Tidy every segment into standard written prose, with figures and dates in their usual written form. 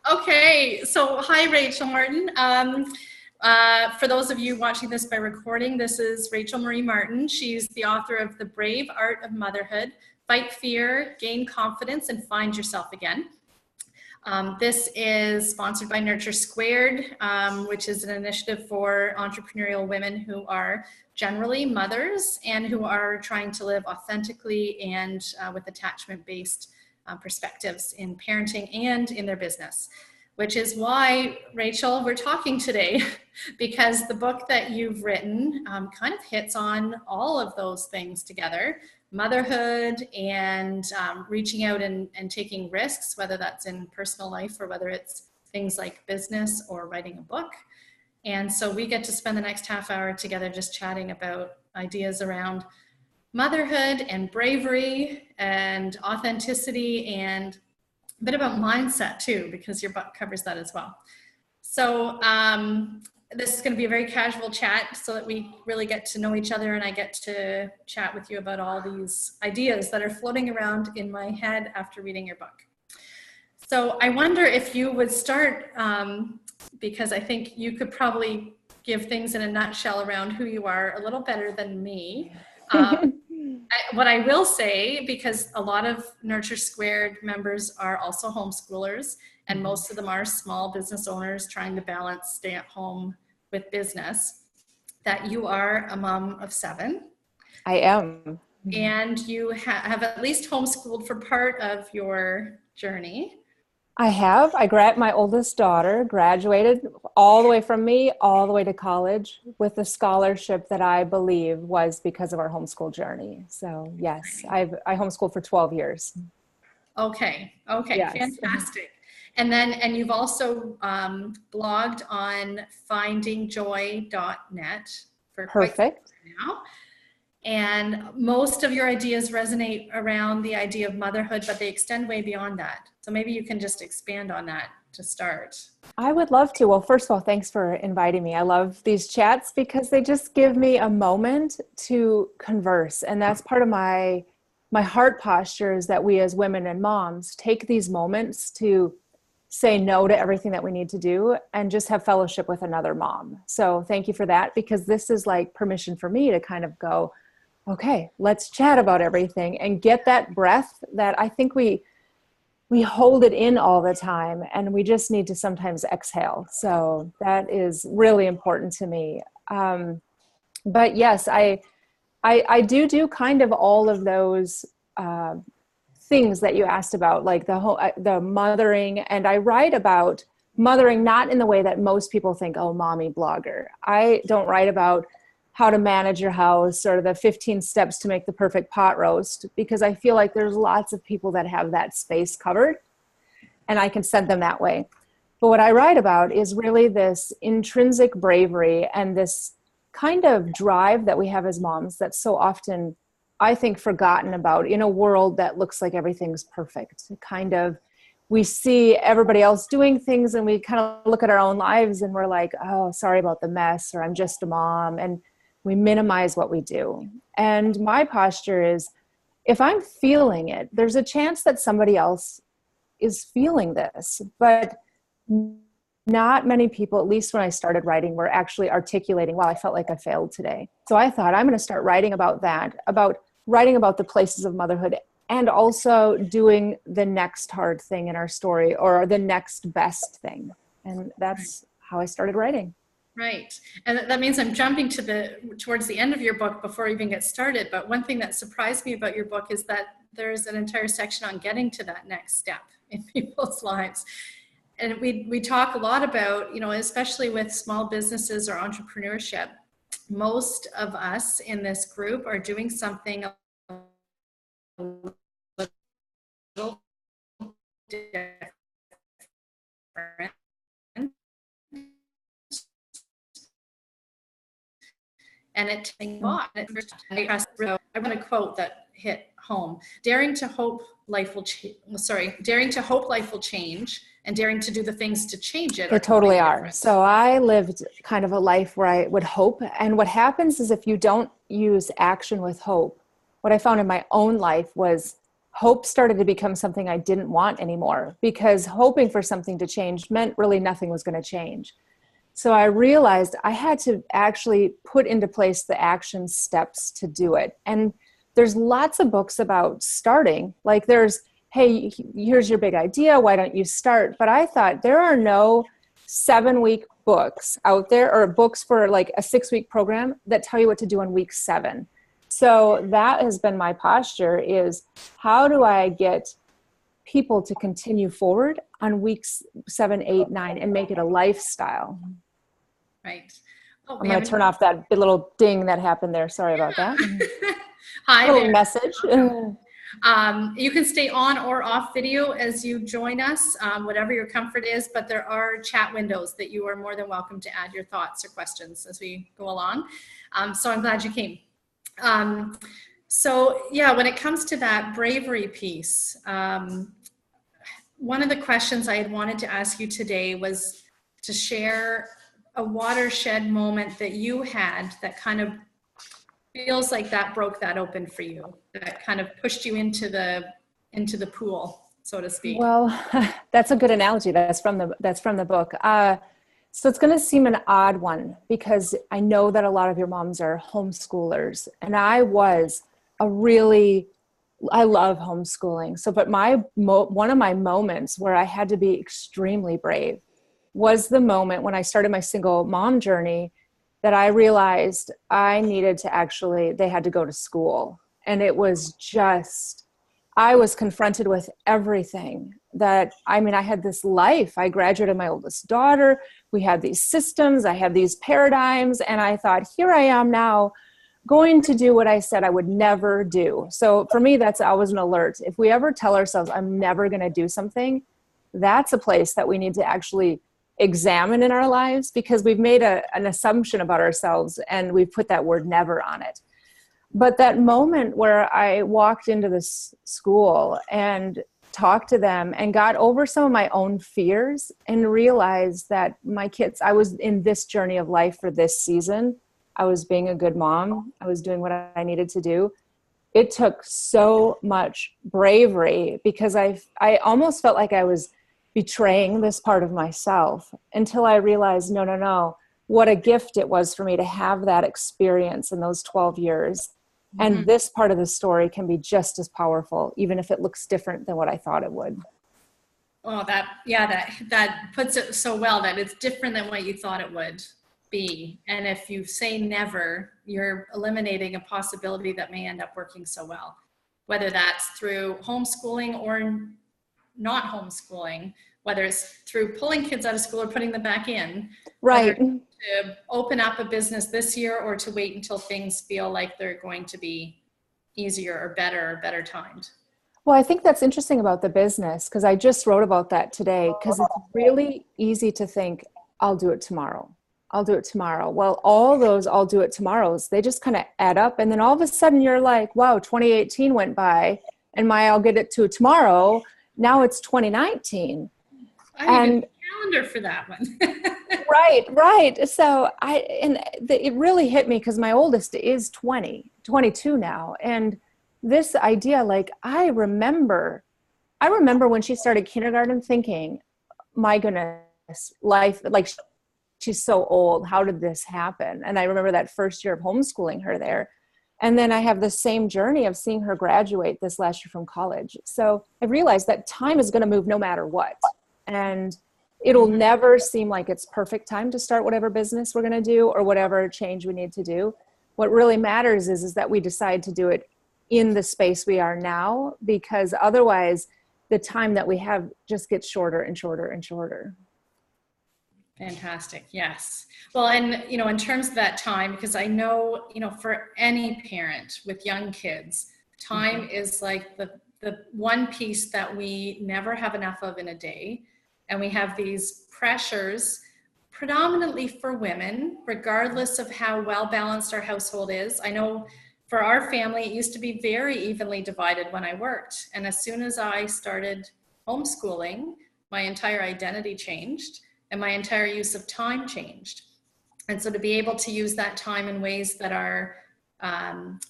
Okay, so hi, Rachel Martin. For those of you watching this by recording, this is Rachel Marie Martin. She's the author of The Brave Art of Motherhood, Fight Fear, Gain Confidence, and Find Yourself Again. This is sponsored by Nurture Squared, which is an initiative for entrepreneurial women who are generally mothers and who are trying to live authentically and with attachment-based perspectives in parenting and in their business, which is why, Rachel, we're talking today, because the book that you've written kind of hits on all of those things together: motherhood and reaching out and taking risks, whether that's in personal life or whether it's things like business or writing a book. And so we get to spend the next half hour together just chatting about ideas around motherhood and bravery and authenticity and a bit about mindset too, because your book covers that as well. So this is going to be a very casual chat so that we really get to know each other and I get to chat with you about all these ideas that are floating around in my head after reading your book. So I wonder if you would start, because I think you could probably give things in a nutshell around who you are a little better than me. What I will say, because a lot of Nurture Squared members are also homeschoolers, and most of them are small business owners trying to balance stay at home with business, that you are a mom of 7. I am. And you have at least homeschooled for part of your journey. I have. My oldest daughter graduated all the way from me, all the way to college with a scholarship that I believe was because of our homeschool journey. So yes, I homeschooled for 12 years. Okay. Yes. Fantastic. And you've also blogged on findingjoy.net for quite some time now. And most of your ideas resonate around the idea of motherhood, but they extend way beyond that. So maybe you can just expand on that to start. I would love to. Well, first of all, thanks for inviting me. I love these chats because they just give me a moment to converse. And that's part of my heart posture, is that we as women and moms take these moments to say no to everything that we need to do and just have fellowship with another mom. So thank you for that, because this is like permission for me to kind of go, okay, let's chat about everything and get that breath that I think we hold it in all the time, and we just need to sometimes exhale. So that is really important to me. But yes, I do kind of all of those things that you asked about, like the mothering, and I write about mothering not in the way that most people think, oh, mommy blogger. I don't write about how to manage your house or the 15 steps to make the perfect pot roast, because I feel like there's lots of people that have that space covered and I can send them that way. But what I write about is really this intrinsic bravery and this kind of drive that we have as moms that's so often, I think, forgotten about in a world that looks like everything's perfect. Kind of, we see everybody else doing things and we kind of look at our own lives and we're like, oh, sorry about the mess, or I'm just a mom. And we minimize what we do. And my posture is, if I'm feeling it, there's a chance that somebody else is feeling this, but not many people, at least when I started writing, were actually articulating, wow, I felt like I failed today. So I thought, I'm going to start writing about that, about writing about the places of motherhood, and also doing the next hard thing in our story, or the next best thing. And that's how I started writing. Right. And that means I'm jumping towards the end of your book before I even get started. But one thing that surprised me about your book is that there's an entire section on getting to that next step in people's lives. And we talk a lot about, especially with small businesses or entrepreneurship, most of us in this group are doing something a little different. And it takes I want to quote that hit home: daring to hope life will change, and daring to do the things to change it. They totally are. So I lived kind of a life where I would hope. And what happens is, if you don't use action with hope, what I found in my own life was hope started to become something I didn't want anymore, because hoping for something to change meant really nothing was going to change. So I realized I had to actually put into place the action steps to do it. And there's lots of books about starting. Like there's, hey, here's your big idea. Why don't you start? But I thought there are no 7-week books out there, or books for like a 6-week program that tell you what to do on week 7. So that has been my posture, is how do I get people to continue forward on weeks 7, 8, 9 and make it a lifestyle? Right. I'm going to turn off that little ding that happened there. Sorry about that. Hi little there. Message. You can stay on or off video as you join us, whatever your comfort is, but there are chat windows that you are more than welcome to add your thoughts or questions as we go along. So I'm glad you came. So yeah, when it comes to that bravery piece, one of the questions I had wanted to ask you today was to share a watershed moment that you had that kind of feels like that broke that open for you, that kind of pushed you into the pool, so to speak. Well, that's a good analogy. That's from the book. So it's going to seem an odd one, because I know that a lot of your moms are homeschoolers, and I love homeschooling. So, but one of my moments where I had to be extremely brave was the moment when I started my single mom journey, that I realized I needed to they had to go to school. And it was I was confronted with everything that, I had this life. I graduated my oldest daughter. We had these systems. I had these paradigms. And I thought, here I am now going to do what I said I would never do. So for me, that's always an alert. If we ever tell ourselves, I'm never going to do something, that's a place that we need to actually examine in our lives, because we've made an assumption about ourselves and we've put that word never on it. But that moment where I walked into this school and talked to them and got over some of my own fears and realized that my kids, I was in this journey of life for this season. I was being a good mom. I was doing what I needed to do. It took so much bravery, because I almost felt like I was betraying this part of myself, until I realized, no, what a gift it was for me to have that experience in those 12 years. And this part of the story can be just as powerful, even if it looks different than what I thought it would. Oh, that puts it so well, that it's different than what you thought it would be. And if you say never, you're eliminating a possibility that may end up working so well, whether that's through homeschooling or not homeschooling, whether it's through pulling kids out of school or putting them back in. Right. To open up a business this year, or to wait until things feel like they're going to be easier or better timed. Well, I think that's interesting about the business, because I just wrote about that today, because it's really easy to think, I'll do it tomorrow. Well, all those I'll do it tomorrows, they just kind of add up. And then all of a sudden you're like, wow, 2018 went by and I'll get it to tomorrow. Now it's 2019. I have a calendar for that one. Right. So it really hit me, because my oldest is 22 now. And this idea, like, I remember when she started kindergarten thinking, my goodness, life, like, she's so old. How did this happen? And I remember that first year of homeschooling her there. And then I have the same journey of seeing her graduate this last year from college. So I realized that time is going to move no matter what. And it'll never seem like it's perfect time to start whatever business we're going to do or whatever change we need to do. What really matters is that we decide to do it in the space we are now, because otherwise the time that we have just gets shorter and shorter and shorter. Fantastic. Yes. Well, and, in terms of that time, because I know, for any parent with young kids, time is like the one piece that we never have enough of in a day. And we have these pressures predominantly for women, regardless of how well balanced our household is. I know for our family, it used to be very evenly divided when I worked. And as soon as I started homeschooling, my entire identity changed and my entire use of time changed. And so to be able to use that time in ways that are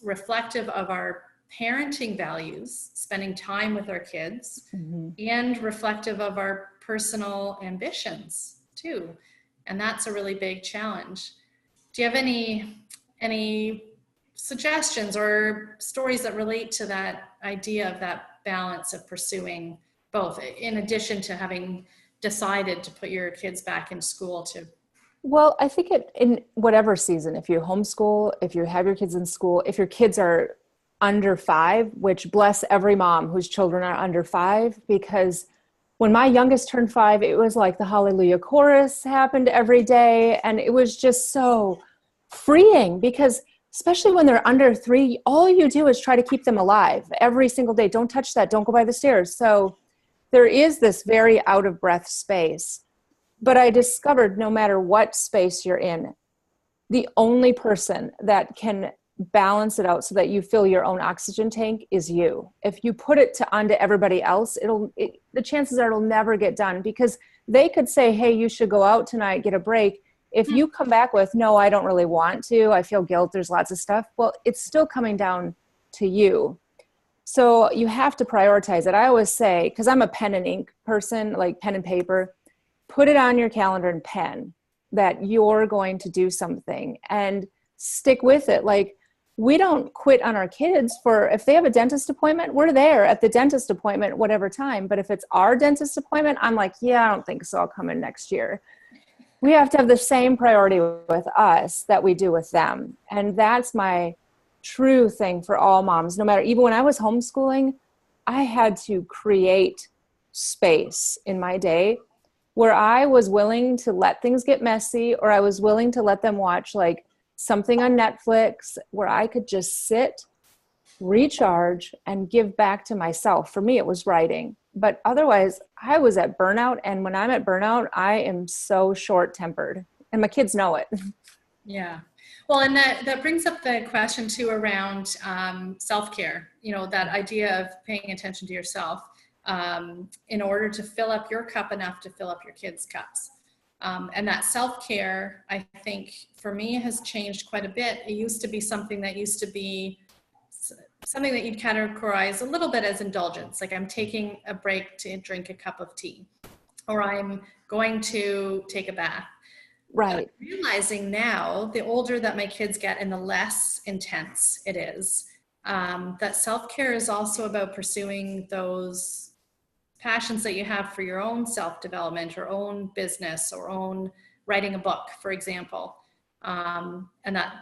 reflective of our parenting values, spending time with our kids, Mm-hmm. and reflective of our personal ambitions too. And that's a really big challenge. Do you have any suggestions or stories that relate to that idea of that balance of pursuing both, in addition to having decided to put your kids back in school to? Well, I think in whatever season, if you homeschool, if you have your kids in school, if your kids are under 5, which bless every mom whose children are under 5, because when my youngest turned 5, it was like the Hallelujah chorus happened every day. And it was just so freeing because especially when they're under 3, all you do is try to keep them alive every single day. Don't touch that. Don't go by the stairs. So there is this very out of breath space. But I discovered no matter what space you're in, the only person that can balance it out so that you fill your own oxygen tank is you. If you put it onto everybody else, the chances are it'll never get done because they could say, hey, you should go out tonight, get a break. If you come back with, no, I don't really want to, I feel guilt, there's lots of stuff. Well, it's still coming down to you. So you have to prioritize it. I always say, because I'm a pen and ink person, like pen and paper, put it on your calendar and pen that you're going to do something and stick with it. Like we don't quit on our kids for, if they have a dentist appointment, we're there at the dentist appointment, whatever time. But if it's our dentist appointment, I'm like, yeah, I don't think so. I'll come in next year. We have to have the same priority with us that we do with them. And that's my true thing for all moms. No matter, even when I was homeschooling, I had to create space in my day where I was willing to let things get messy, or I was willing to let them watch like something on Netflix where I could just sit, recharge, and give back to myself. For me, it was writing. But otherwise, I was at burnout. And when I'm at burnout, I am so short-tempered. And my kids know it. Yeah. Well, and that brings up the question too around self-care, that idea of paying attention to yourself. In order to fill up your cup enough to fill up your kids' cups. And that self-care, I think, for me has changed quite a bit. It used to be something that you'd categorize a little bit as indulgence. Like I'm taking a break to drink a cup of tea, or I'm going to take a bath. Right. Realizing now, the older that my kids get and the less intense it is, that self-care is also about pursuing those passions that you have for your own self-development or own business or own writing a book, for example. And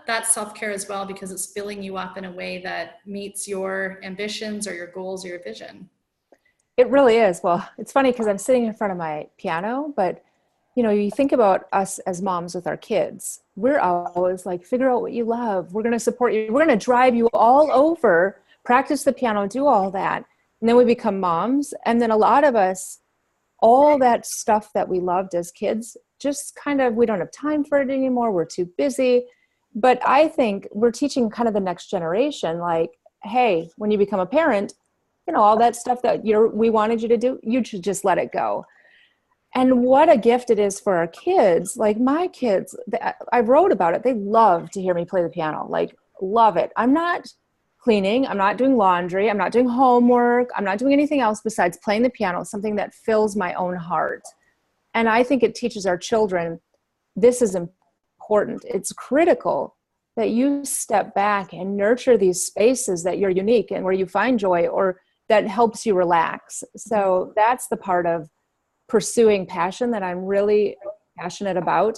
that's self-care as well, because it's filling you up in a way that meets your ambitions or your goals or your vision. It really is. Well, it's funny because I'm sitting in front of my piano, but you think about us as moms with our kids. We're always like, figure out what you love. We're going to support you. We're going to drive you all over, practice the piano, do all that. And then we become moms. And then a lot of us, all that stuff that we loved as kids, just kind of, we don't have time for it anymore. We're too busy. But I think we're teaching kind of the next generation, like, hey, when you become a parent, all that stuff that we wanted you to do, you should just let it go. And what a gift it is for our kids. Like my kids, I wrote about it. They love to hear me play the piano, like love it. I'm not cleaning. I'm not doing laundry. I'm not doing homework. I'm not doing anything else besides playing the piano, something that fills my own heart. And I think it teaches our children, this is important. It's critical that you step back and nurture these spaces that you're unique and where you find joy or that helps you relax. So that's the part of pursuing passion that I'm really passionate about.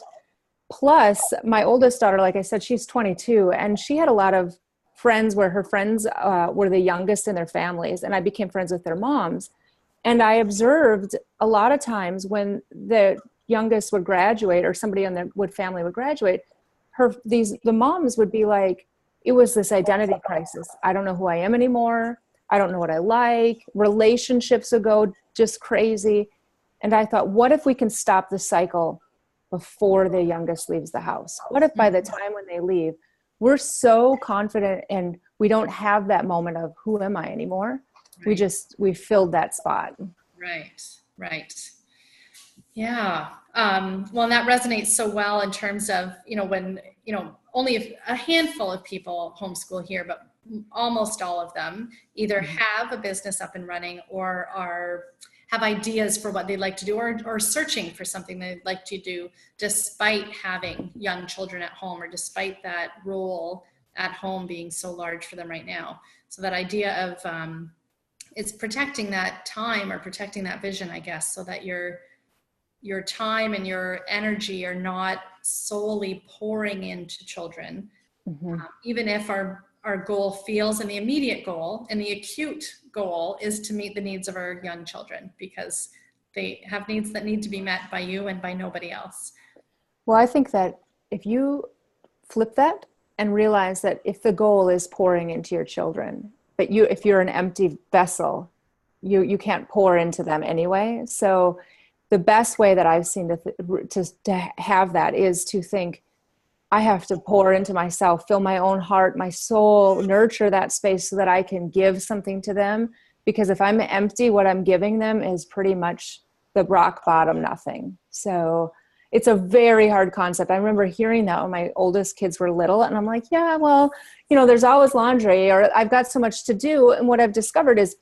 Plus, my oldest daughter, like I said, she's 22, and she had a lot of friends where her friends were the youngest in their families, and I became friends with their moms. And I observed a lot of times when the youngest would graduate or somebody in their family would graduate, the moms would be like, it was this identity crisis. I don't know who I am anymore. I don't know what I like. Relationships would go just crazy. And I thought, what if we can stop the cycle before the youngest leaves the house? What if by the time when they leave, we're so confident and we don't have that moment of who am I anymore? Right. We filled that spot. Right. Yeah. Well, and that resonates so well in terms of, when, only a handful of people homeschool here, but almost all of them either have a business up and running or have ideas for what they'd like to do, or searching for something they'd like to do despite having young children at home, or despite that role at home being so large for them right now. So that idea of it's protecting that time, or protecting that vision, I guess, so that your time and your energy are not solely pouring into children. Even if our goal feels, and the immediate goal and the acute goal is to meet the needs of our young children, because they have needs that need to be met by you and by nobody else. Well, I think that if you flip that and realize that if the goal is pouring into your children, but if you're an empty vessel, you can't pour into them anyway. So the best way that I've seen to have that is to think, I have to pour into myself, fill my own heart, my soul, nurture that space so that I can give something to them. Because if I'm empty, what I'm giving them is pretty much the rock bottom nothing. So it's a very hard concept. I remember hearing that when my oldest kids were little, and I'm like, yeah, well, there's always laundry, or I've got so much to do. And what I've discovered is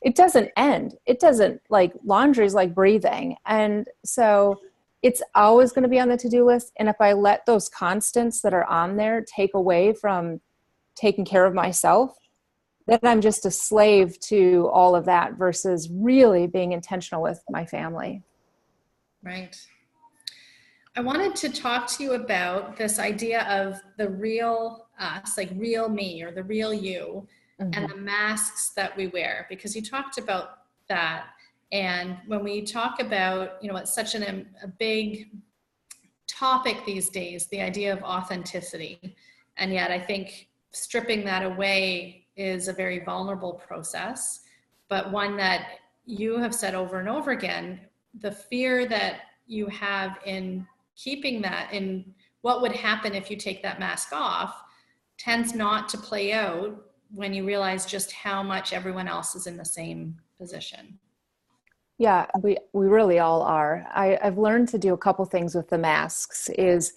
it doesn't end. It doesn't, like, laundry is like breathing. And so it's always going to be on the to-do list. And if I let those constants that are on there take away from taking care of myself, then I'm just a slave to all of that versus really being intentional with my family. Right. I wanted to talk to you about this idea of the real us, like real me, or the real you, and the masks that we wear, because you talked about that. And when we talk about, it's such a big topic these days, the idea of authenticity. And yet I think stripping that away is a very vulnerable process, but one that you have said over and over again, the fear that you have in keeping that, in what would happen if you take that mask off, tends not to play out when you realize just how much everyone else is in the same position. Yeah, we really all are. I've learned to do a couple things with the masks. Is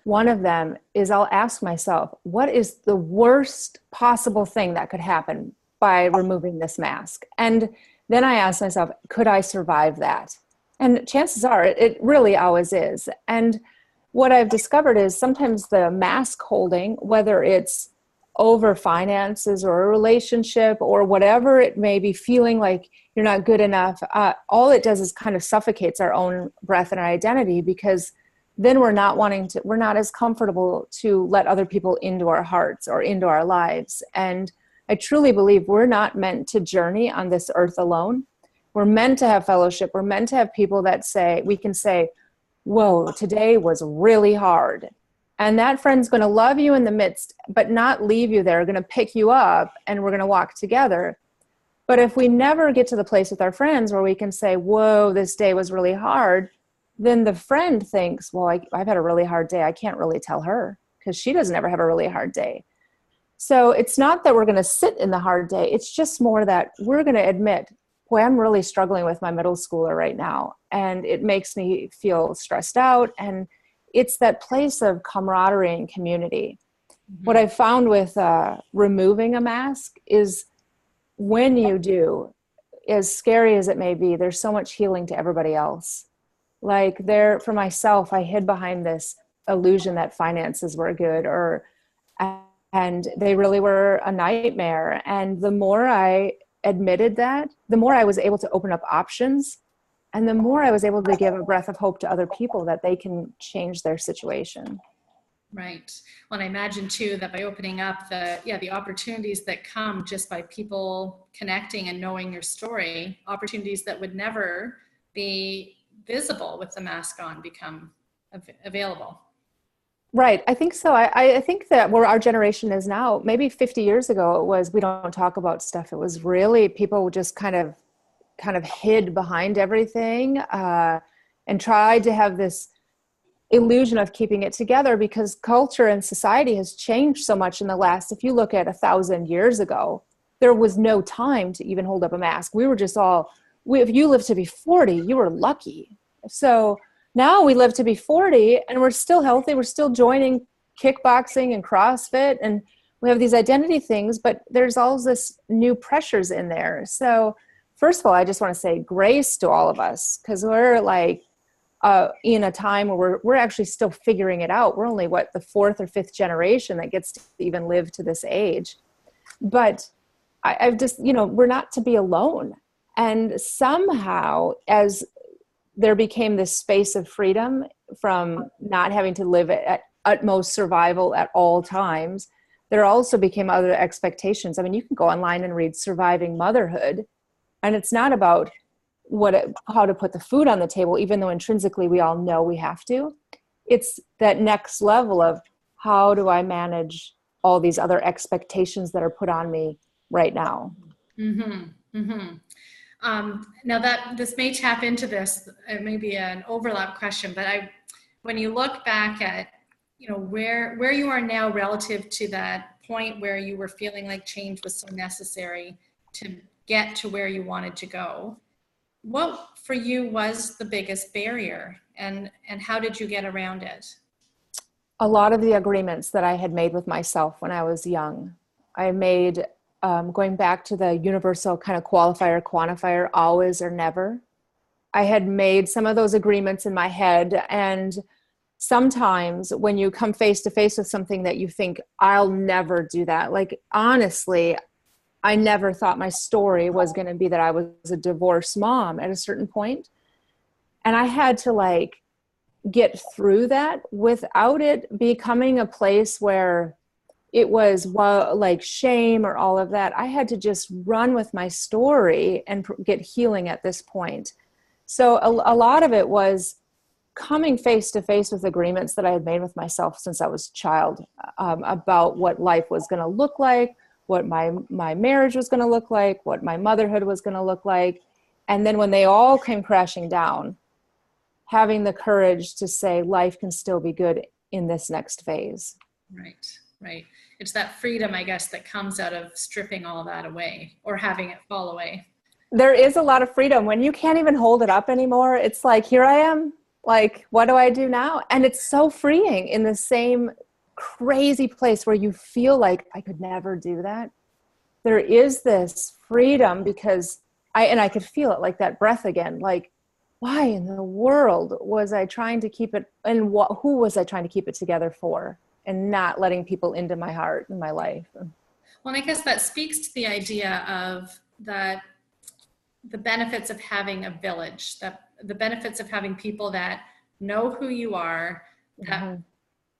one of them is I'll ask myself, what is the worst possible thing that could happen by removing this mask? And then I ask myself, could I survive that? And chances are it really always is. And what I've discovered is sometimes the mask holding, whether it's over finances or a relationship or whatever it may be, feeling like you're not good enough, all it does is kind of suffocates our own breath and our identity, because then we're not as comfortable to let other people into our hearts or into our lives. And I truly believe we're not meant to journey on this earth alone. We're meant to have fellowship. We're meant to have people that we can say, whoa, today was really hard. And that friend's going to love you in the midst, but not leave you there, going to pick you up, and we're going to walk together. But if we never get to the place with our friends where we can say, whoa, this day was really hard, then the friend thinks, well, I've had a really hard day. I can't really tell her because she doesn't ever have a really hard day. So it's not that we're going to sit in the hard day. It's just more that we're going to admit, boy, I'm really struggling with my middle schooler right now. And it makes me feel stressed out. And it's that place of camaraderie and community. What I've found with removing a mask is when you do, as scary as it may be, there's so much healing to everybody else. Like for myself, I hid behind this illusion that finances were good, and they really were a nightmare. And the more I admitted that, the more I was able to open up options. And the more I was able to give a breath of hope to other people that they can change their situation. Right. Well, and I imagine too that by opening up the opportunities that come just by people connecting and knowing your story, opportunities that would never be visible with the mask on become available. Right. I think so. I think that where our generation is now, maybe 50 years ago, it was, we don't talk about stuff. It was really people just kind of hid behind everything and tried to have this illusion of keeping it together, because culture and society has changed so much in the last, if you look at 1,000 years ago, there was no time to even hold up a mask. We were just if you lived to be 40, you were lucky. So now we live to be 40 and we're still healthy. We're still joining kickboxing and CrossFit, and we have these identity things, but there's all this new pressures in there. So first of all, I just want to say grace to all of us, because we're like in a time where we're actually still figuring it out. We're only the fourth or fifth generation that gets to even live to this age. But I've just, we're not to be alone. And somehow, as there became this space of freedom from not having to live at utmost survival at all times, there also became other expectations. I mean, you can go online and read Surviving Motherhood, and it's not about how to put the food on the table, even though intrinsically we all know we have to. It's that next level of, how do I manage all these other expectations that are put on me right now? Mm-hmm. Mm-hmm. Now that this may tap into this, it may be an overlap question, but when you look back at, where you are now relative to that point where you were feeling like change was so necessary to get to where you wanted to go, what for you was the biggest barrier, and how did you get around it? A lot of the agreements that I had made with myself when I was young. I made, going back to the universal kind of quantifier, always or never. I had made some of those agreements in my head, and sometimes when you come face to face with something that you think, I'll never do that. Like, honestly, I never thought my story was going to be that I was a divorced mom at a certain point. And I had to get through that without it becoming a place where it was shame or all of that. I had to just run with my story and get healing at this point. So a lot of it was coming face to face with agreements that I had made with myself since I was a child, about what life was going to look like, what my marriage was going to look like, what my motherhood was going to look like. And then when they all came crashing down, having the courage to say life can still be good in this next phase. Right. It's that freedom, I guess, that comes out of stripping all that away or having it fall away. There is a lot of freedom when you can't even hold it up anymore. It's like, here I am. Like, what do I do now? And it's so freeing in the same crazy place where you feel like I could never do that. There is this freedom because I could feel it, like that breath again. Like, why in the world was I trying to keep it, and who was I trying to keep it together for, and not letting people into my heart and my life? Well, and I guess that speaks to the idea of the benefits of having a village, that the benefits of having people that know who you are, that mm-hmm.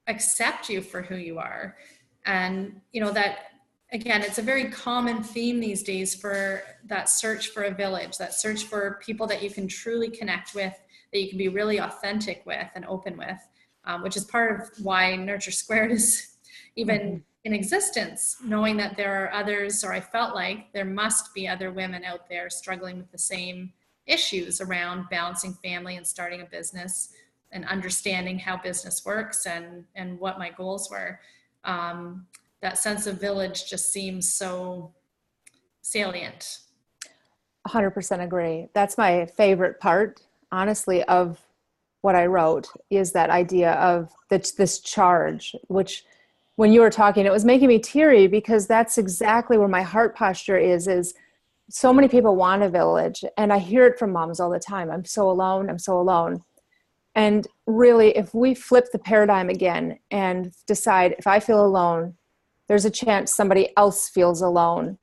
accept you for who you are. And, that, again, it's a very common theme these days for that search for a village, that search for people that you can truly connect with, that you can be really authentic with and open with, which is part of why Nurture Squared is even mm-hmm. in existence, knowing that there are others, or I felt like there must be other women out there struggling with the same issues around balancing family and starting a business and understanding how business works and what my goals were. That sense of village just seems so salient. 100% agree. That's my favorite part, honestly, of what I wrote, is that idea of this charge, which when you were talking, it was making me teary, because that's exactly where my heart posture is so many people want a village. And I hear it from moms all the time. I'm so alone. I'm so alone. And really, if we flip the paradigm again and decide, if I feel alone, there's a chance somebody else feels alone.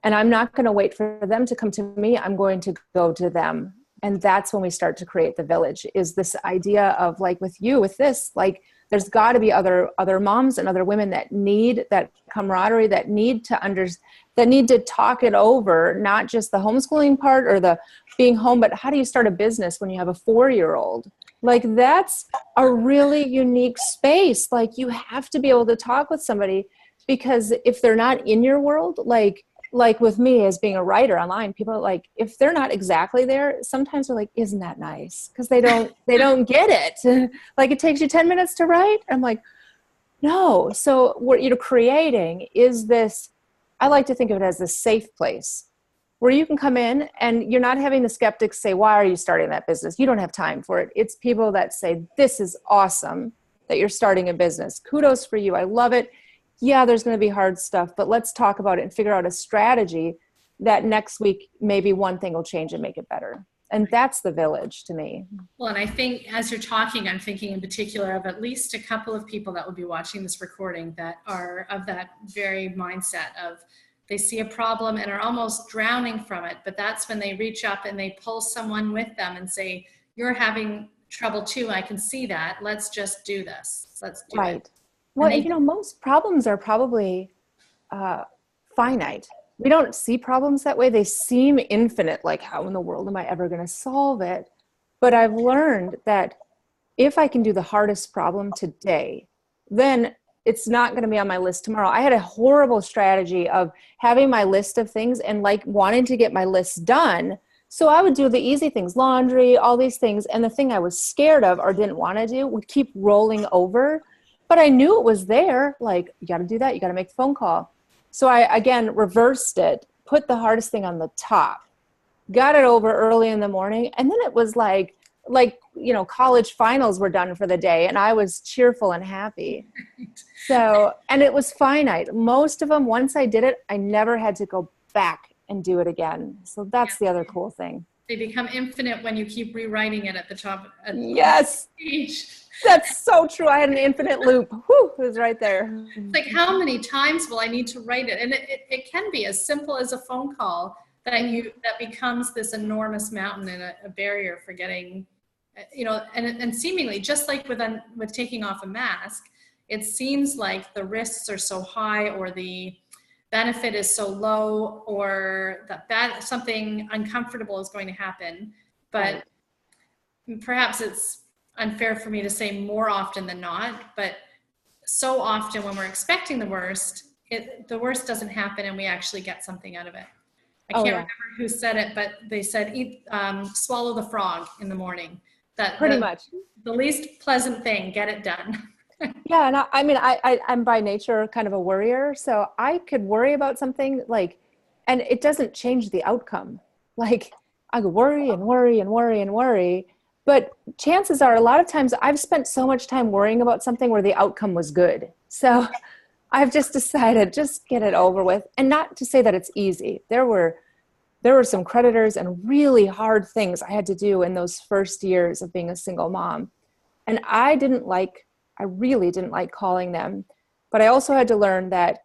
And I'm not going to wait for them to come to me. I'm going to go to them. And that's when we start to create the village, is this idea of, like with you, with this, like, there's got to be other moms and other women that need that camaraderie, that need to talk it over, not just the homeschooling part or the being home, but how do you start a business when you have a 4-year-old? Like, that's a really unique space. Like, you have to be able to talk with somebody, because if they're not in your world, like with me as being a writer online, people are like, if they're not exactly there, sometimes they're like, isn't that nice? Because they don't get it. Like, it takes you 10 minutes to write. I'm like, no. So what you're creating is this, I like to think of it as this safe place where you can come in and you're not having the skeptics say, why are you starting that business? You don't have time for it. It's people that say, this is awesome that you're starting a business. Kudos for you. I love it. yeah, there's going to be hard stuff, but let's talk about it and figure out a strategy that next week, maybe one thing will change and make it better. And that's the village to me. Well, and I think as you're talking, I'm thinking in particular of at least a couple of people that will be watching this recording that are of that very mindset of they see a problem and are almost drowning from it. But that's when they reach up and they pull someone with them and say, you're having trouble too. I can see that. Let's just do this. Let's do it. Well, you know, most problems are probably finite. We don't see problems that way. They seem infinite, like how in the world am I ever going to solve it? But I've learned that if I can do the hardest problem today, then it's not going to be on my list tomorrow. I had a horrible strategy of having my list of things and like wanting to get my list done. So I would do the easy things, laundry, all these things. And the thing I was scared of or didn't want to do would keep rolling over. But I knew it was there. Like, you got to do that. You got to make the phone call. So I, again, reversed it, put the hardest thing on the top, got it over early in the morning. And then it was like, you know, college finals were done for the day and I was cheerful and happy. So, and it was finite. Most of them, once I did it, I never had to go back and do it again. So that's the other cool thing. They become infinite when you keep rewriting it at the top. Yes. That's so true. I had an infinite loop. Whew, it was right there. It's like, how many times will I need to write it? And it can be as simple as a phone call that becomes this enormous mountain and a barrier for getting, you know, and seemingly just like with taking off a mask, it seems like the risks are so high or the benefit is so low or that something uncomfortable is going to happen. But perhaps it's unfair for me to say more often than not, but so often when we're expecting the worst, the worst doesn't happen and we actually get something out of it. I can't remember who said it, but they said, swallow the frog in the morning. That pretty much the least pleasant thing, get it done. Yeah. And I mean, I'm by nature kind of a worrier. So I could worry about something like, and it doesn't change the outcome. Like I could worry and worry and worry and worry. But chances are a lot of times I've spent so much time worrying about something where the outcome was good. So I've just decided, just get it over with. And not to say that it's easy. There were some creditors and really hard things I had to do in those first years of being a single mom. And I really didn't like calling them. But I also had to learn that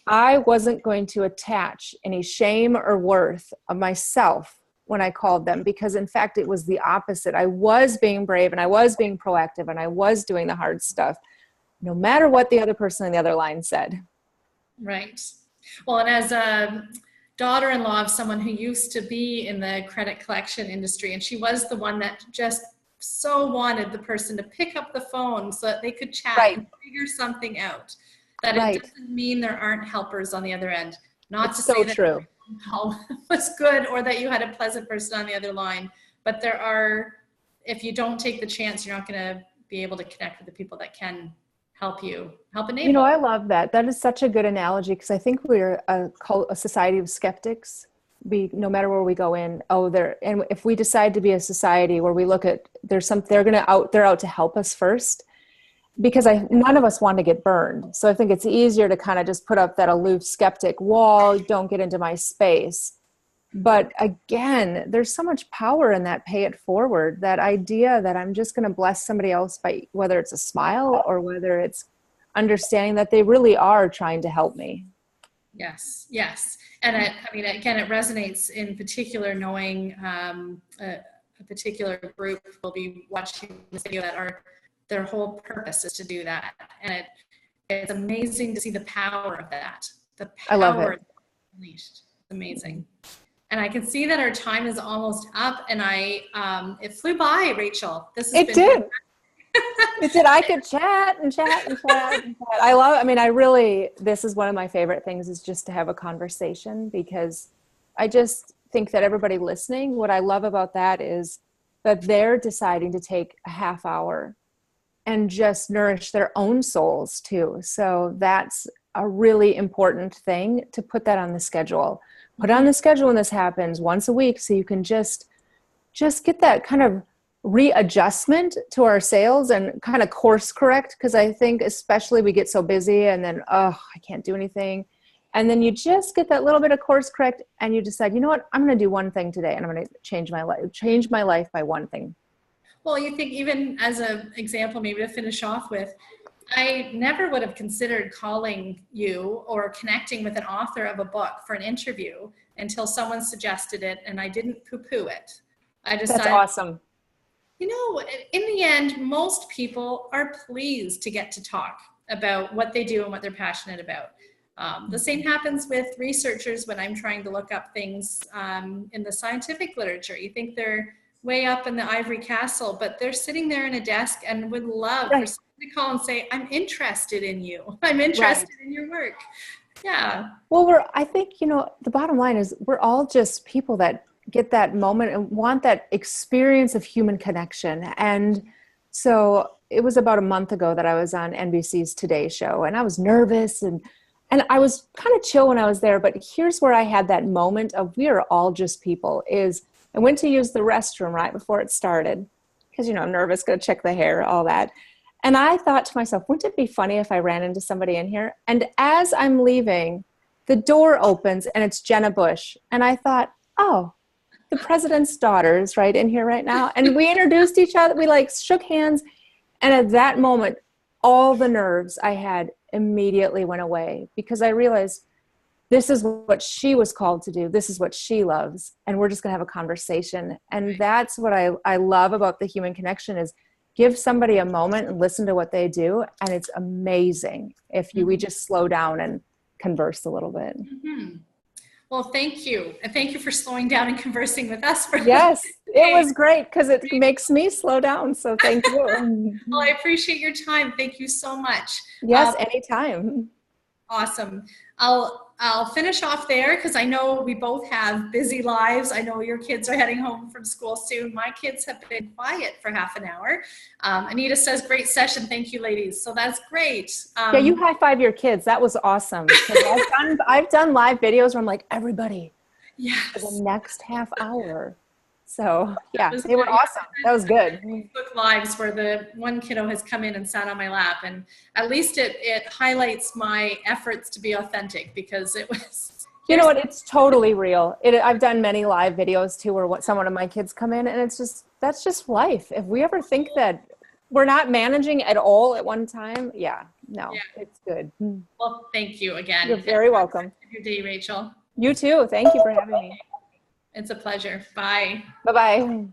I wasn't going to attach any shame or worth of myself when I called them, because in fact, it was the opposite. I was being brave and I was being proactive and I was doing the hard stuff, no matter what the other person on the other line said. Right. Well, and as a daughter-in-law of someone who used to be in the credit collection industry, and she was the one that just so wanted the person to pick up the phone so that they could chat and figure something out, that it doesn't mean there aren't helpers on the other end. Not to say that true. Call was good or that you had a pleasant person on the other line, but there are, if you don't take the chance, you're not going to be able to connect with the people that can help enable. You know, I love that. That is such a good analogy, because I think we're a society of skeptics. No matter where we go in, and if we decide to be a society where we look at they're out to help us first, because none of us want to get burned. So I think it's easier to kind of just put up that aloof skeptic wall, don't get into my space. But again, there's so much power in that pay it forward, that idea that I'm just going to bless somebody else by whether it's a smile or whether it's understanding that they really are trying to help me. Yes. And I mean, again, it resonates in particular knowing a particular group will be watching this video that their whole purpose is to do that. And it's amazing to see the power of that. The power I love it. Unleashed. It's amazing. And I can see that our time is almost up, and it flew by, Rachel. It did. I could chat and chat and chat and chat. This is one of my favorite things, is just to have a conversation, because I just think that everybody listening, what I love about that is that they're deciding to take a half hour and just nourish their own souls too. So that's a really important thing, to put that on the schedule. Put on the schedule when this happens once a week, so you can just get that kind of readjustment to our sales and kind of course correct. Cause I think especially we get so busy and then, oh, I can't do anything. And then you just get that little bit of course correct and you decide, you know what, I'm going to do one thing today and I'm going to change my life by one thing. Well, you think, even as an example, maybe to finish off with, I never would have considered calling you or connecting with an author of a book for an interview until someone suggested it, and I didn't poo-poo it. I decided, That's awesome. you know, in the end, most people are pleased to get to talk about what they do and what they're passionate about. The same happens with researchers when I'm trying to look up things in the scientific literature. You think they're way up in the ivory castle, but they're sitting there in a desk and would love for someone to call and say, I'm interested in you. I'm interested in your work. Yeah. Well, I think, you know, the bottom line is we're all just people that get that moment and want that experience of human connection. And so it was about a month ago that I was on NBC's Today Show, and I was nervous and I was kind of chill when I was there. But here's where I had that moment of we are all just people. I went to use the restroom right before it started because, you know, I'm nervous, going to check the hair, all that. And I thought to myself, wouldn't it be funny if I ran into somebody in here? And as I'm leaving, the door opens and it's Jenna Bush. And I thought, oh, the president's daughter is right in here right now. And we introduced each other. We like shook hands. And at that moment, all the nerves I had immediately went away because I realized this is what she was called to do. This is what she loves. And we're just going to have a conversation. And that's what I love about the human connection is give somebody a moment and listen to what they do. And it's amazing if we just slow down and converse a little bit. Mm-hmm. Well, thank you. And thank you for slowing down and conversing with us. Yes, it was great because it makes me slow down. So thank you. Well, I appreciate your time. Thank you so much. Yes, anytime. Awesome. I'll finish off there because I know we both have busy lives. I know your kids are heading home from school soon. My kids have been quiet for half an hour. Anita says, great session. Thank you, ladies. So that's great. Yeah, you high five your kids. That was awesome. I've done live videos where I'm like, everybody, for the next half hour. So yeah, they were awesome. That was good. Facebook Lives where the one kiddo has come in and sat on my lap, and at least it highlights my efforts to be authentic because it was. You know what? It's totally real. I've done many live videos too where someone of my kids come in, and that's just life. If we ever think that we're not managing at all at one time, it's good. Well, thank you again. You're very welcome. Have a good day, Rachel. You too. Thank you for having me. It's a pleasure. Bye. Bye-bye.